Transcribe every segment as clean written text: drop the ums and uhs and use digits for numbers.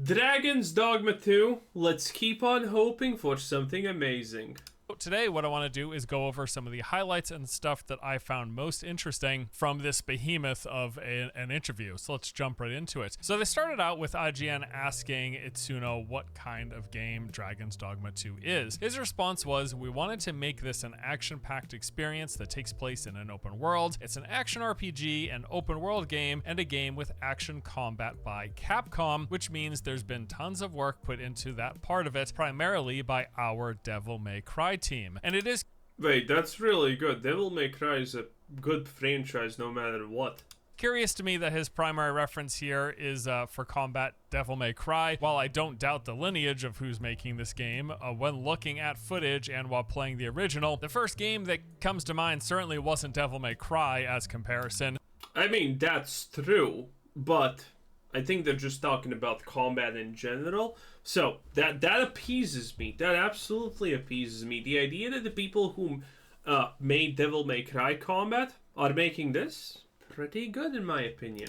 Dragon's Dogma 2, let's keep on hoping for something amazing. Today, what I want to do is go over some of the highlights and stuff that I found most interesting from this behemoth of an interview. So let's jump right into it. So they started out with IGN asking Itsuno what kind of game Dragon's Dogma 2 is. His response was, "We wanted to make this an action-packed experience that takes place in an open world. It's an action RPG, an open world game, and a game with action combat by Capcom, which means there's been tons of work put into that part of it, primarily by our Devil May Cry team. And it is..." Wait, that's really good. Devil May Cry is a good franchise no matter what. Curious to me that his primary reference here is for combat Devil May Cry. While I don't doubt the lineage of who's making this game, when looking at footage and while playing the original, the first game that comes to mind certainly wasn't Devil May Cry as comparison. I mean, that's true, but I think they're just talking about combat in general. So that appeases me. That absolutely appeases me. The idea that the people who made Devil May Cry combat are making this pretty good, in my opinion.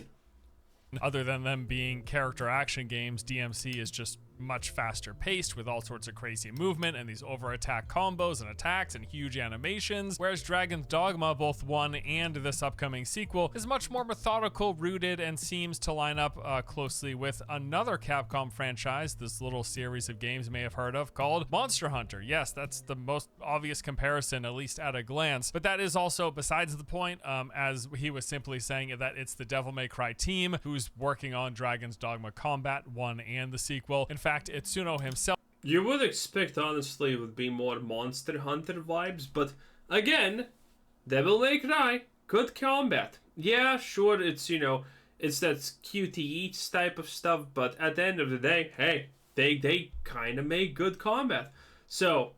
Other than them being character action games, DMC is just much faster paced with all sorts of crazy movement and these over attack combos and attacks and huge animations, whereas Dragon's Dogma, both 1 and this upcoming sequel, is much more methodical, rooted, and seems to line up closely with another Capcom franchise this little series of games you may have heard of called Monster Hunter. Yes, that's the most obvious comparison, at least at a glance, but that is also besides the point, as he was simply saying that it's the Devil May Cry team who's working on Dragon's Dogma Combat 1 and the sequel. In fact, Itsuno himself... You would expect, honestly, it would be more Monster Hunter vibes, but again, Devil May Cry, good combat. Yeah, sure, it's, it's that QTE type of stuff, but at the end of the day, hey, they kind of make good combat. So,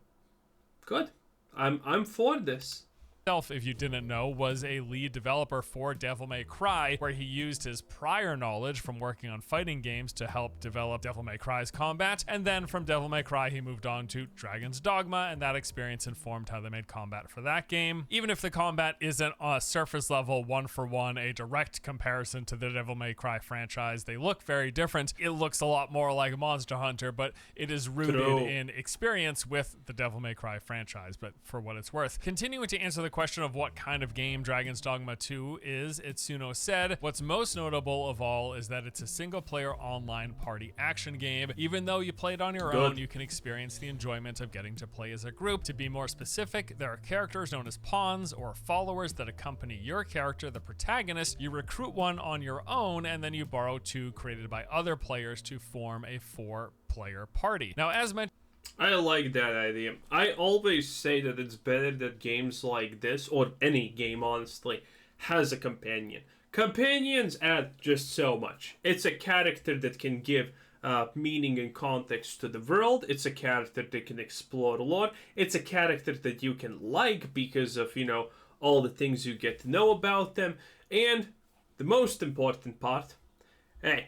good. I'm for this. If you didn't know, was a lead developer for Devil May Cry, where he used his prior knowledge from working on fighting games to help develop Devil May Cry's combat, and then from Devil May Cry he moved on to Dragon's Dogma, and that experience informed how they made combat for that game. Even if the combat isn't a surface level one-for-one, a direct comparison to the Devil May Cry franchise, they look very different. It looks a lot more like Monster Hunter, but it is rooted in experience with the Devil May Cry franchise, but for what it's worth. Continuing to answer the question of what kind of game Dragon's Dogma 2 is, Itsuno said, "What's most notable of all is that it's a single-player online party action game. Even though you play it on your own, you can experience the enjoyment of getting to play as a group. To be more specific, there are characters known as pawns or followers that accompany your character, the protagonist. You recruit one on your own, and then you borrow 2 created by other players to form a 4-player party." Now, as mentioned, I like that idea. I always say that it's better that games like this, or any game honestly, has a companion. Companions add just so much. It's a character that can give meaning and context to the world. It's a character that can explore lore. It's a character that you can like because of, all the things you get to know about them. And the most important part, hey,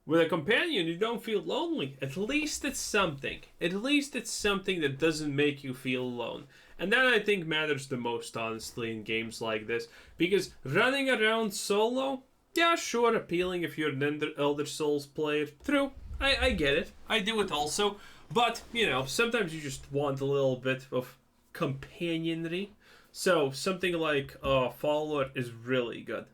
with a companion, you don't feel lonely. At least it's something. At least it's something that doesn't make you feel alone. And that, I think, matters the most, honestly, in games like this. Because running around solo, yeah, sure, appealing if you're an Elder Souls player. True, I get it. I do it also. But, sometimes you just want a little bit of companionry. So, something like Follower is really good.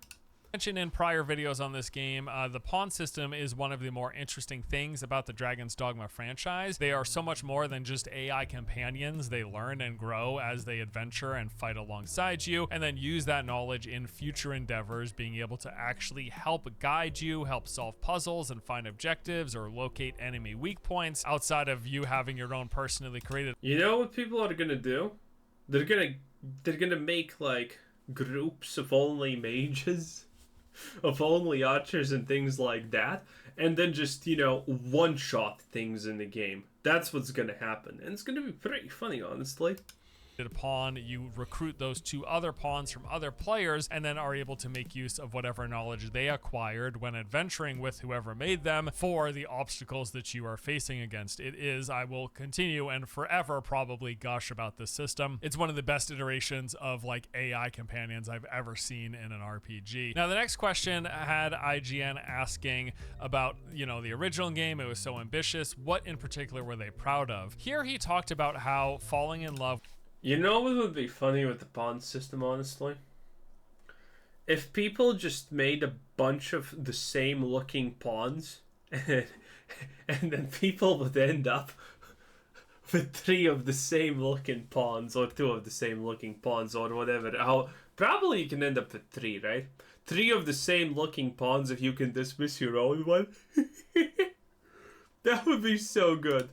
Mentioned in prior videos on this game, the pawn system is one of the more interesting things about the Dragon's Dogma franchise. They are so much more than just AI companions. They learn and grow as they adventure and fight alongside you, and then use that knowledge in future endeavors, being able to actually help guide you, help solve puzzles and find objectives, or locate enemy weak points outside of you having your own personally created. You know what people are gonna do? They're gonna make like groups of only mages, of only archers and things like that, and then just, one-shot things in the game. That's what's gonna happen, and it's gonna be pretty funny, honestly. pawn, you recruit those 2 other pawns from other players and then are able to make use of whatever knowledge they acquired when adventuring with whoever made them for the obstacles that you are facing against. It is, I will continue and forever probably gush about this system. It's one of the best iterations of like AI companions I've ever seen in an RPG. Now the next question had IGN asking about, you know, the original game. It was so ambitious. What in particular were they proud of? Here he talked about how falling in love. You know what would be funny with the pawn system, honestly? If people just made a bunch of the same looking pawns, and then people would end up with 3 of the same looking pawns, or 2 of the same looking pawns, or whatever. Probably you can end up with 3, right? 3 of the same looking pawns if you can dismiss your own one. That would be so good.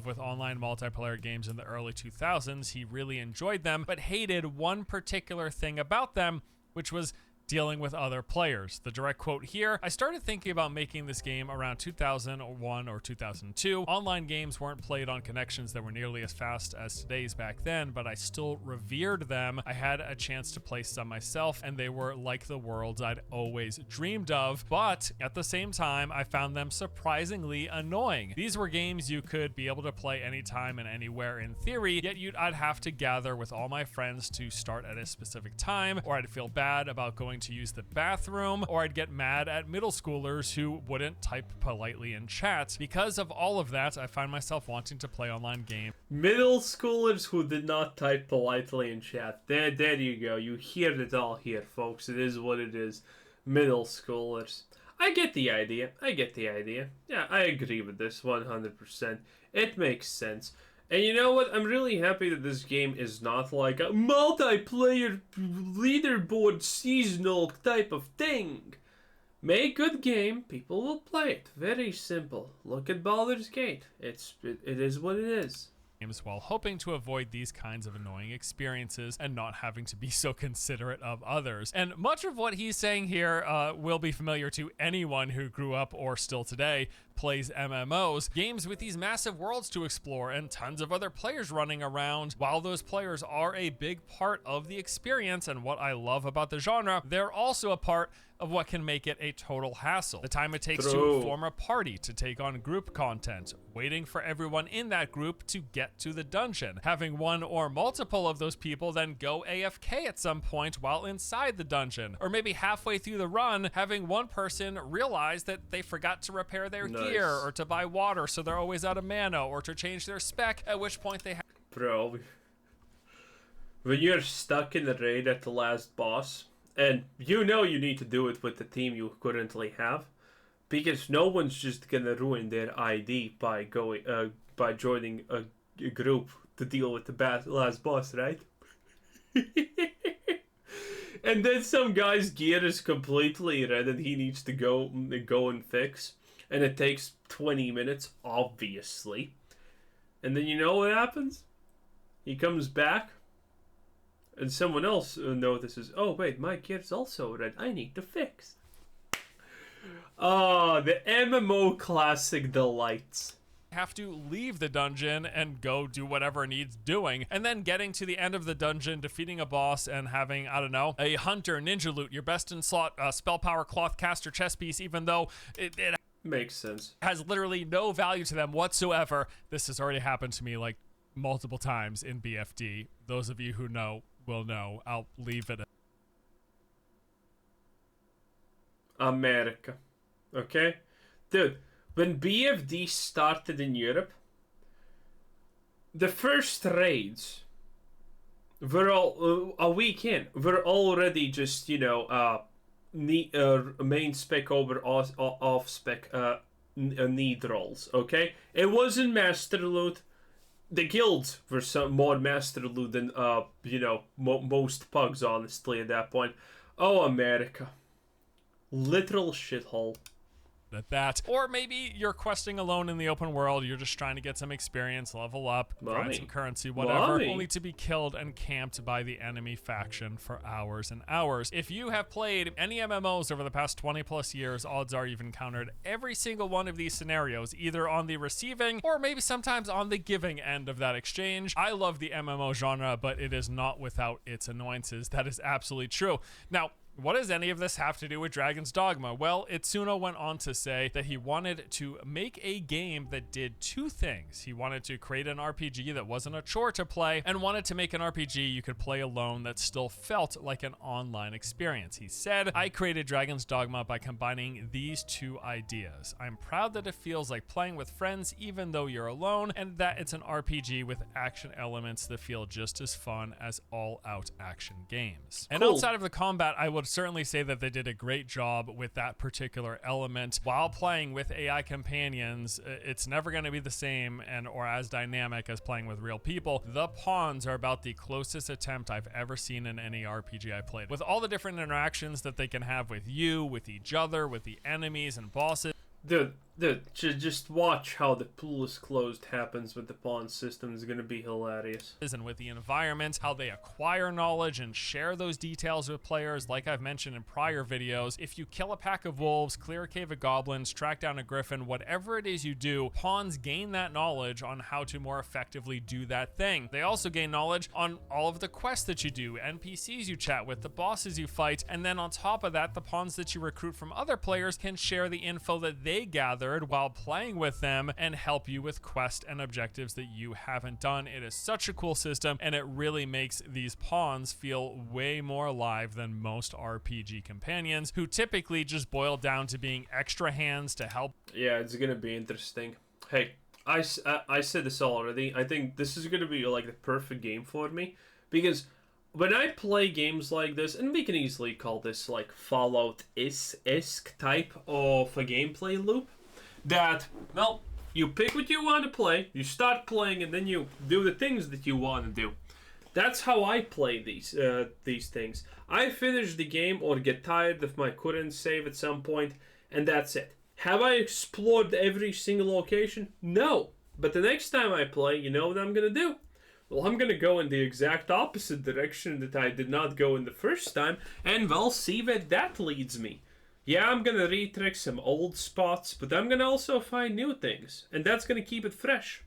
With online multiplayer games in the early 2000s, he really enjoyed them, but hated one particular thing about them, which was dealing with other players. The direct quote here: "I started thinking about making this game around 2001 or 2002. Online games weren't played on connections that were nearly as fast as today's back then, but I still revered them. I had a chance to play some myself, and they were like the worlds I'd always dreamed of, but at the same time, I found them surprisingly annoying. These were games you could be able to play anytime and anywhere in theory, yet I'd have to gather with all my friends to start at a specific time, or I'd feel bad about going to use the bathroom, or I'd get mad at middle schoolers who wouldn't type politely in chat. Because of all of that, I find myself wanting to play online games." Middle schoolers who did not type politely in chat. There you go. You hear it all here, folks. It is what it is. Middle schoolers. I get the idea. Yeah, I agree with this 100%. It makes sense. And you know what? I'm really happy that this game is not like a multiplayer leaderboard seasonal type of thing. Make good game, people will play it. Very simple. Look at Baldur's Gate. It is what it is. While hoping to avoid these kinds of annoying experiences and not having to be so considerate of others. And much of what he's saying here will be familiar to anyone who grew up or still today plays MMOs, games with these massive worlds to explore and tons of other players running around. While those players are a big part of the experience and what I love about the genre, they're also a part of what can make it a total hassle. The time it takes to form a party, to take on group content, waiting for everyone in that group to get to the dungeon, having one or multiple of those people then go AFK at some point while inside the dungeon, or maybe halfway through the run, having one person realize that they forgot to repair their gear, or to buy water so they're always out of mana, or to change their spec, at which point they have... Bro, when you're stuck in the raid at the last boss, and you know you need to do it with the team you currently have, because no one's just gonna ruin their ID by joining a group to deal with the last boss, right? And then some guy's gear is completely red and he needs to go and fix, and it takes 20 minutes, obviously. And then you know what happens? He comes back, and someone else notices, oh wait, my gear's also red, I need to fix. Oh, the MMO classic delights. Have to leave the dungeon and go do whatever needs doing, and then getting to the end of the dungeon, defeating a boss, and having, I don't know, a hunter, ninja loot, your best in slot, spell power, cloth caster, chess piece, even though it makes sense, has literally no value to them whatsoever. This has already happened to me like multiple times in BFD. Those of you who know will know. I'll leave it. America. Okay? Dude, when BFD started in Europe, the first raids were all, a week in, were already just, you know, main spec over off spec need rolls, okay? It wasn't master loot. The guilds were some more master loot than, you know, most pugs, honestly, at that point. Oh, America. Literal shithole. at that. Or maybe you're questing alone in the open world, you're just trying to get some experience, level up, grind some currency, whatever, only to be killed and camped by the enemy faction for hours and hours. If you have played any MMOs over the past 20 plus years, odds are you've encountered every single one of these scenarios, either on the receiving or maybe sometimes on the giving end of that exchange. I love the MMO genre, but it is not without its annoyances. That is absolutely true. Now, what does any of this have to do with Dragon's Dogma? Well, Itsuno went on to say that he wanted to make a game that did two things. He wanted to create an RPG that wasn't a chore to play, and wanted to make an RPG you could play alone that still felt like an online experience. He said, I created Dragon's Dogma by combining these two ideas. I'm proud that it feels like playing with friends even though you're alone, and that it's an RPG with action elements that feel just as fun as all-out action games. And outside of the combat, I would certainly say that they did a great job with that particular element. While playing with AI companions, it's never going to be the same or as dynamic as playing with real people. The pawns are about the closest attempt I've ever seen in any RPG I played. With all the different interactions that they can have with you, with each other, with the enemies and bosses. Just watch how the pool is closed happens with the pawn system is going to be hilarious. And with the environment, how they acquire knowledge and share those details with players, like I've mentioned in prior videos. If you kill a pack of wolves, clear a cave of goblins, track down a griffin, whatever it is you do, pawns gain that knowledge on how to more effectively do that thing. They also gain knowledge on all of the quests that you do, NPCs you chat with, the bosses you fight, and then on top of that, the pawns that you recruit from other players can share the info that they gather while playing with them and help you with quests and objectives that you haven't done. It is such a cool system, and it really makes these pawns feel way more alive than most RPG companions, who typically just boil down to being extra hands to help. Yeah, it's gonna be interesting. Hey, I said this already. I think this is gonna be like the perfect game for me, because when I play games like this, and we can easily call this like Fallout-esque type of a gameplay loop, that, well, you pick what you want to play, you start playing, and then you do the things that you want to do. That's how I play these things. I finish the game or get tired of my current save at some point, and that's it. Have I explored every single location? No. But the next time I play, you know what I'm going to do? Well, I'm going to go in the exact opposite direction that I did not go in the first time, and we'll see where that leads me. Yeah, I'm gonna retrick some old spots, but I'm gonna also find new things, and that's gonna keep it fresh.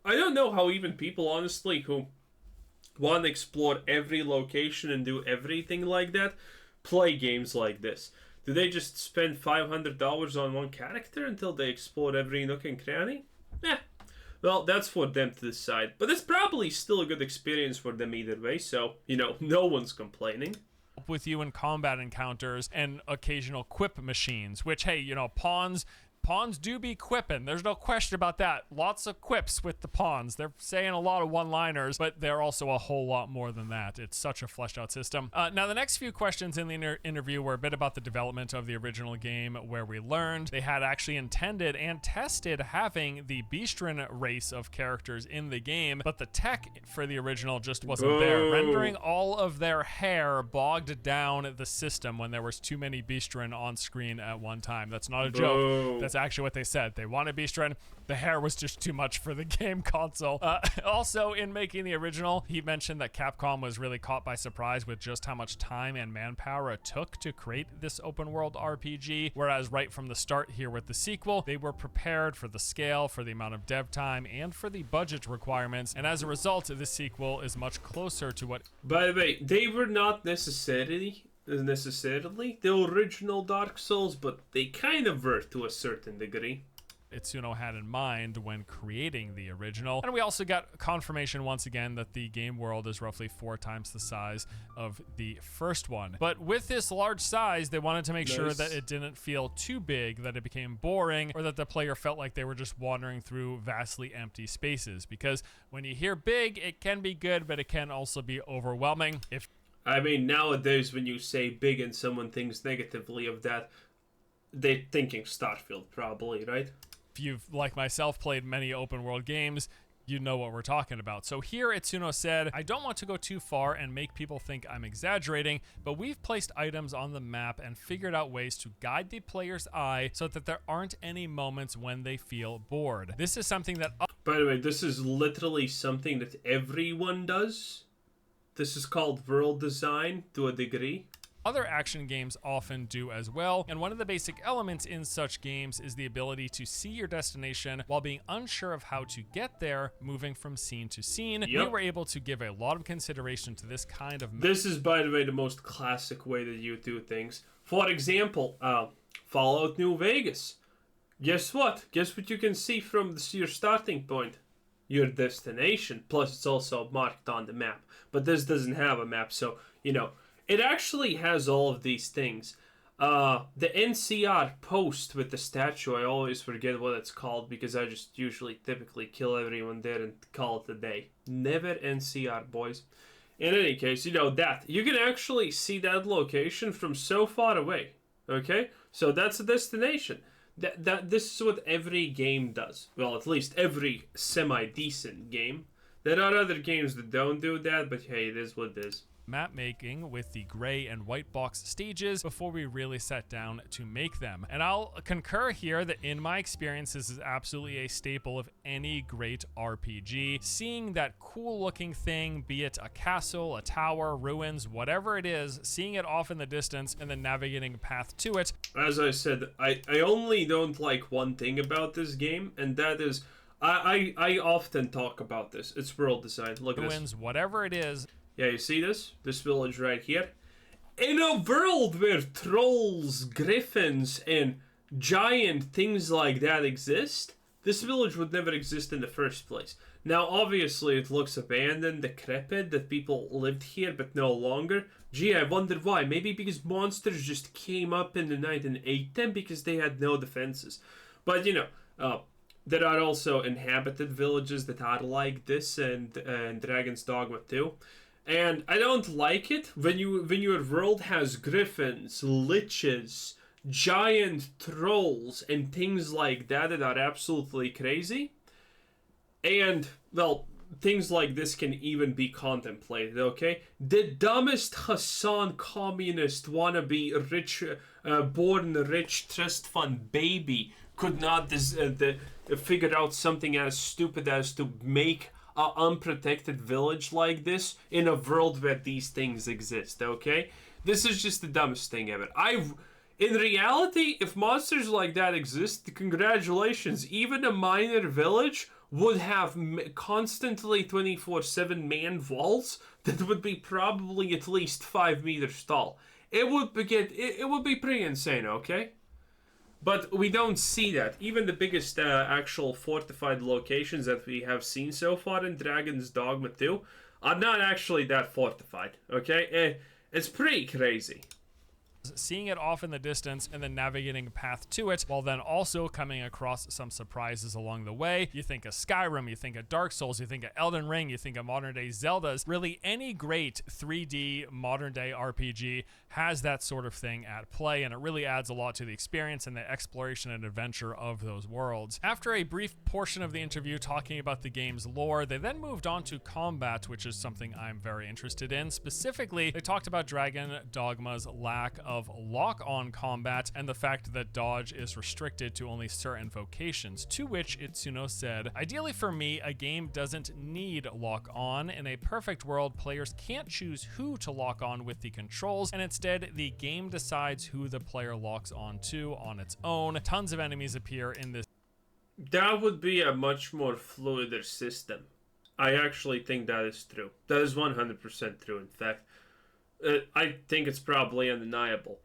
I don't know how even people, honestly, who want to explore every location and do everything like that, play games like this. Do they just spend $500 on one character until they explore every nook and cranny? Well, that's for them to decide, but it's probably still a good experience for them either way, so, no one's complaining. With you in combat encounters and occasional quip machines, which, hey, pawns do be quipping. There's no question about that. Lots of quips with the pawns. They're saying a lot of one-liners, but they're also a whole lot more than that. It's such a fleshed out system. Now, the next few questions in the interview were a bit about the development of the original game, where we learned they had actually intended and tested having the Beastren race of characters in the game, but the tech for the original just wasn't there, rendering all of their hair bogged down the system when there was too many Beastren on screen at one time. That's not a joke. That's actually what they said. They wanted Beastren. The hair was just too much for the game console. Also, in making the original, he mentioned that Capcom was really caught by surprise with just how much time and manpower it took to create this open world RPG, whereas right from the start here with the sequel, they were prepared for the scale, for the amount of dev time, and for the budget requirements, and as a result, this sequel is much closer to what... By the way, they were not necessarily the original Dark Souls, but they kind of were to a certain degree. Itsuno had in mind when creating the original. And we also got confirmation once again that the game world is roughly 4 times the size of the first one. But with this large size, they wanted to make sure that it didn't feel too big, that it became boring, or that the player felt like they were just wandering through vastly empty spaces. Because when you hear big, it can be good, but it can also be overwhelming. I mean, nowadays when you say big and someone thinks negatively of that, they're thinking Starfield probably, right? If you've, like myself, played many open world games, you know what we're talking about. So here Itsuno said, I don't want to go too far and make people think I'm exaggerating, but we've placed items on the map and figured out ways to guide the player's eye so that there aren't any moments when they feel bored. This is something that... By the way, this is literally something that everyone does. This is called world design to a degree. Other action games often do as well, and one of the basic elements in such games is the ability to see your destination while being unsure of how to get there, moving from scene to scene. We were able to give a lot of consideration to this kind of... This is, by the way, the most classic way that you do things. For example, Fallout New Vegas. Guess what? Guess what you can see from your starting point? Your destination. Plus, it's also marked on the map. But this doesn't have a map, so, you know... It actually has all of these things. The NCR post with the statue, I always forget what it's called because I just typically kill everyone there and call it a day. Never NCR, boys. In any case, you know that. You can actually see that location from so far away. Okay? So that's a destination. This is what every game does. Well, at least every semi-decent game. There are other games that don't do that, but hey, it is what it is. Map making with the gray and white box stages before we really sat down to make them. And I'll concur here that in my experience, this is absolutely a staple of any great RPG. Seeing that cool looking thing, be it a castle, a tower, ruins, whatever it is, seeing it off in the distance and then navigating a path to it. As I said, I only don't like one thing about this game, and that is, I often talk about this. It's world design. Look at ruins, this. Whatever it is. Yeah, you see this? This village right here? In a world where trolls, griffins, and giant things like that exist, this village would never exist in the first place. Now, obviously, it looks abandoned, decrepit, that people lived here but no longer. Gee, I wonder why. Maybe because monsters just came up in the night and ate them because they had no defenses. But, you know, there are also inhabited villages that are like this, and Dragon's Dogma 2. And I don't like it when your world has griffins, liches, giant trolls, and things like that are absolutely crazy. And, well, things like this can even be contemplated, okay? The dumbest Hassan communist wannabe rich, born rich trust fund baby could not figure out something as stupid as to make an unprotected village like this in a world where these things exist, okay? This is just the dumbest thing ever. In reality, if monsters like that exist, congratulations. Even a minor village would have constantly 24/7 manned walls that would be probably at least 5 meters tall. It would be pretty insane, okay? But we don't see that. Even the biggest actual fortified locations that we have seen so far in Dragon's Dogma 2 are not actually that fortified, okay? It's pretty crazy. Seeing it off in the distance and then navigating a path to it, while then also coming across some surprises along the way. You think of Skyrim, you think of Dark Souls, you think of Elden Ring, you think of modern day Zeldas. Really, any great 3D modern day RPG has that sort of thing at play, and it really adds a lot to the experience and the exploration and adventure of those worlds. After a brief portion of the interview talking about the game's lore, they then moved on to combat, which is something I'm very interested in. Specifically, they talked about Dragon Dogma's lack of lock-on combat and the fact that dodge is restricted to only certain vocations, to which Itsuno said, ideally for me, a game doesn't need lock-on. In a perfect world, players can't choose who to lock on with the controls, and instead the game decides who the player locks on to on its own. Tons of enemies appear in this. That would be a much more fluider system. I actually think that is true. That is 100% true, in fact. I think it's probably undeniable.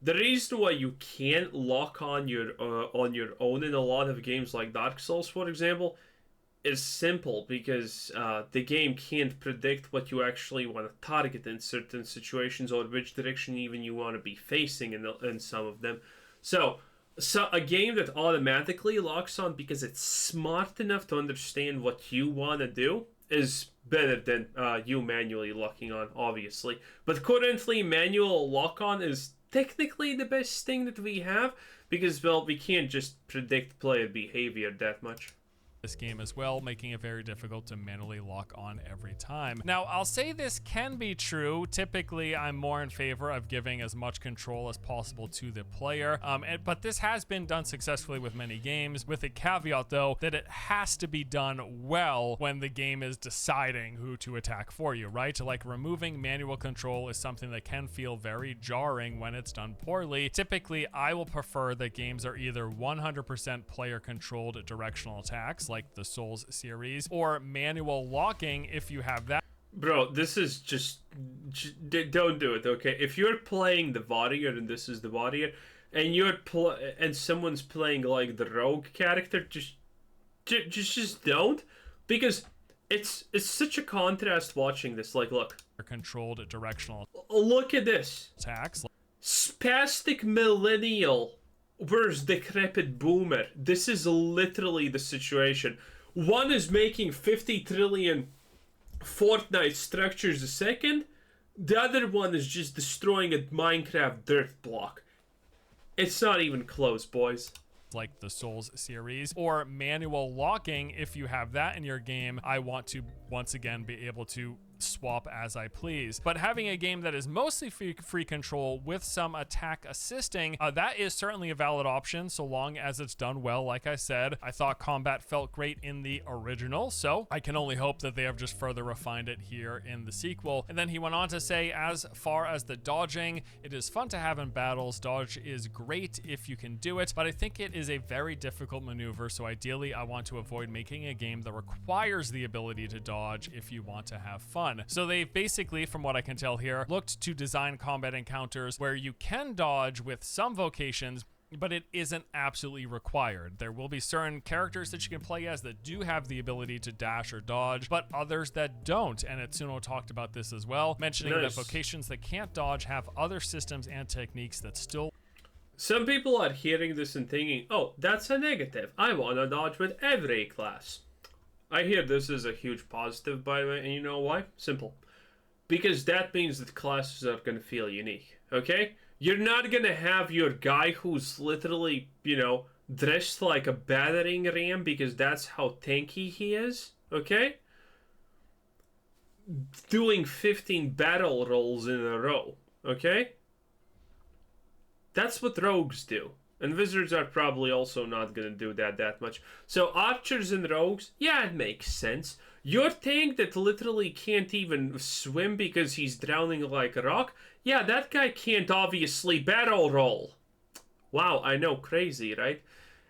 The reason why you can't lock on your own in a lot of games like Dark Souls, for example, is simple because the game can't predict what you actually want to target in certain situations or which direction even you want to be facing in some of them. So a game that automatically locks on because it's smart enough to understand what you want to do is better than you manually locking on, obviously. But currently, manual lock-on is technically the best thing that we have because, well, we can't just predict player behavior that much. this game as well, making it very difficult to manually lock on every time. Now, I'll say this can be true. Typically, I'm more in favor of giving as much control as possible to the player, but this has been done successfully with many games, with a caveat though that it has to be done well when the game is deciding who to attack for you, right? Like, removing manual control is something that can feel very jarring when it's done poorly. Typically, I will prefer that games are either 100% player controlled directional attacks like the Souls series, or manual locking if you have that. Bro, this is just don't do it, okay? If you're playing the warrior and this is the warrior, and and someone's playing like the rogue character, just don't, because it's such a contrast watching this. Like, look, Controlled directional look at this. attacks. Spastic millennial versus decrepit boomer. This is literally the situation. One is making 50 trillion Fortnite structures a second. The other one is just destroying a Minecraft dirt block. It's not even close, boys. Like the Souls series, or manual locking if you have that in your game. I want to once again be able to swap as I please. But having a game that is mostly free control with some attack assisting, that is certainly a valid option so long as it's done well. Like I said, I thought combat felt great in the original, so I can only hope that they have just further refined it here in the sequel. And then he went on to say, as far as the dodging, it is fun to have in battles. Dodge is great if you can do it, but I think it is a very difficult maneuver, so ideally I want to avoid making a game that requires the ability to dodge if you want to have fun. So they've basically, from what I can tell here, looked to design combat encounters where you can dodge with some vocations, but it isn't absolutely required. There will be certain characters that you can play as that do have the ability to dash or dodge, but others that don't, and Itsuno talked about this as well, mentioning that vocations that can't dodge have other systems and techniques that still... Some people are hearing this and thinking, oh, that's a negative. I want to dodge with every class. I hear this is a huge positive, by the way, and you know why? Simple. Because that means that classes are going to feel unique, okay? You're not going to have your guy who's literally, dressed like a battering ram because that's how tanky he is, okay? Doing 15 battle rolls in a row, okay? That's what rogues do. And wizards are probably also not going to do that much. So archers and rogues, yeah, it makes sense. Your tank that literally can't even swim because he's drowning like a rock, yeah, that guy can't obviously battle roll. Wow, I know, crazy, right?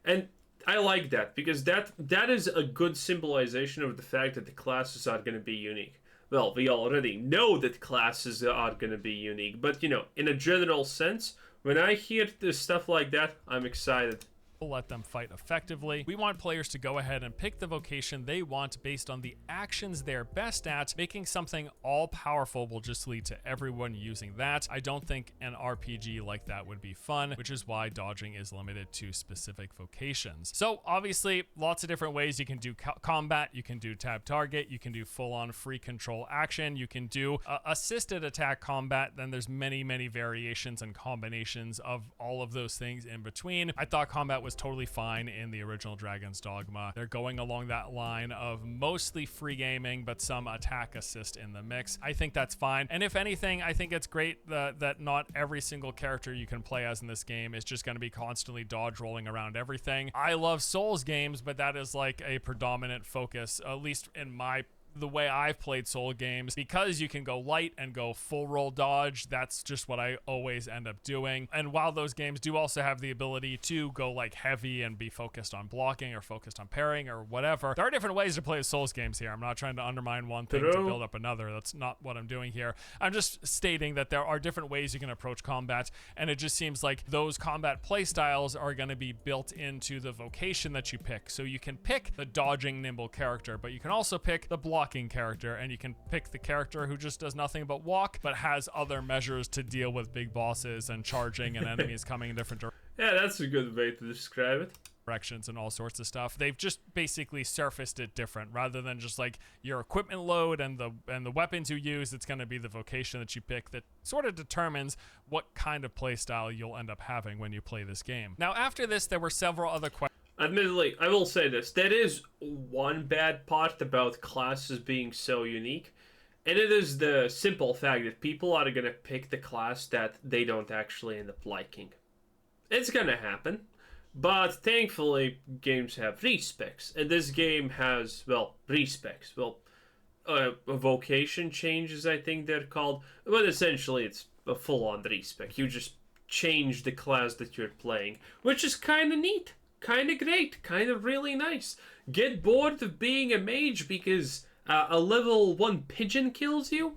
And I like that, because that is a good symbolization of the fact that the classes are going to be unique. Well, we already know that classes are going to be unique, but, in a general sense... When I hear this stuff like that, I'm excited. Let them fight effectively. We want players to go ahead and pick the vocation they want based on the actions they're best at. Making something all-powerful will just lead to everyone using that. I don't think an RPG like that would be fun, which is why dodging is limited to specific vocations. So obviously, lots of different ways you can do combat. You can do tab target. You can do full-on free control action. You can do assisted attack combat. Then there's many, many variations and combinations of all of those things in between. I thought combat was totally fine in the original Dragon's Dogma. They're going along that line of mostly free gaming, but some attack assist in the mix. I think that's fine. And if anything, I think it's great that not every single character you can play as in this game is just going to be constantly dodge rolling around everything. I love Souls games, but that is like a predominant focus, at least in the way I've played Soul games, because you can go light and go full roll dodge. That's just what I always end up doing. And while those games do also have the ability to go like heavy and be focused on blocking or focused on parrying or whatever, there are different ways to play Souls games here. I'm not trying to undermine one thing to build up another. That's not what I'm doing here. I'm just stating that there are different ways you can approach combat, and it just seems like those combat playstyles are going to be built into the vocation that you pick. So you can pick the dodging nimble character, but you can also pick the blocking character, and you can pick the character who just does nothing but walk, but has other measures to deal with big bosses and charging and enemies coming in different directions. Yeah, that's a good way to describe it. Directions and all sorts of stuff. They've just basically surfaced it different, rather than just like your equipment load and the weapons you use. It's going to be the vocation that you pick that sort of determines what kind of play style you'll end up having when you play this game. Now, after this, there were several other questions. admittedly, I will say this. There is one bad part about classes being so unique, and it is the simple fact that people are going to pick the class that they don't actually end up liking. It's going to happen, but thankfully, games have respecs, and this game has, well, respecs. Well, vocation changes, I think they're called, but essentially it's a full-on respec. You just change the class that you're playing, which is kind of neat, kind of great, kind of really nice. Get bored of being a mage because a level 1 pigeon kills you?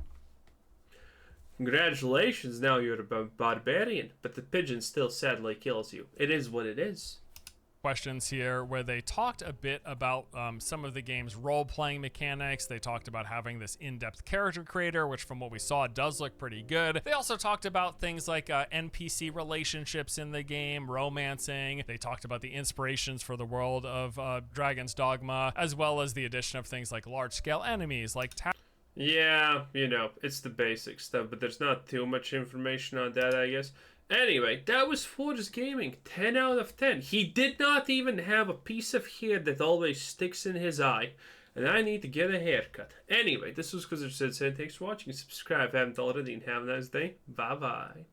Congratulations, now you're a barbarian, but the pigeon still sadly kills you. It is what it is. Questions here where they talked a bit about some of the game's role-playing mechanics. They talked about having this in-depth character creator, which from what we saw does look pretty good. They also talked about things like NPC relationships in the game, romancing. They talked about the inspirations for the world of Dragon's Dogma, as well as the addition of things like large-scale enemies like yeah, you know, it's the basic stuff, but there's not too much information on that, I guess. Anyway, that was Forge's Gaming. 10 out of 10. He did not even have a piece of hair that always sticks in his eye. And I need to get a haircut. Anyway, this was Kuzar said, thanks for watching. Subscribe if you haven't already, and have a nice day. Bye-bye.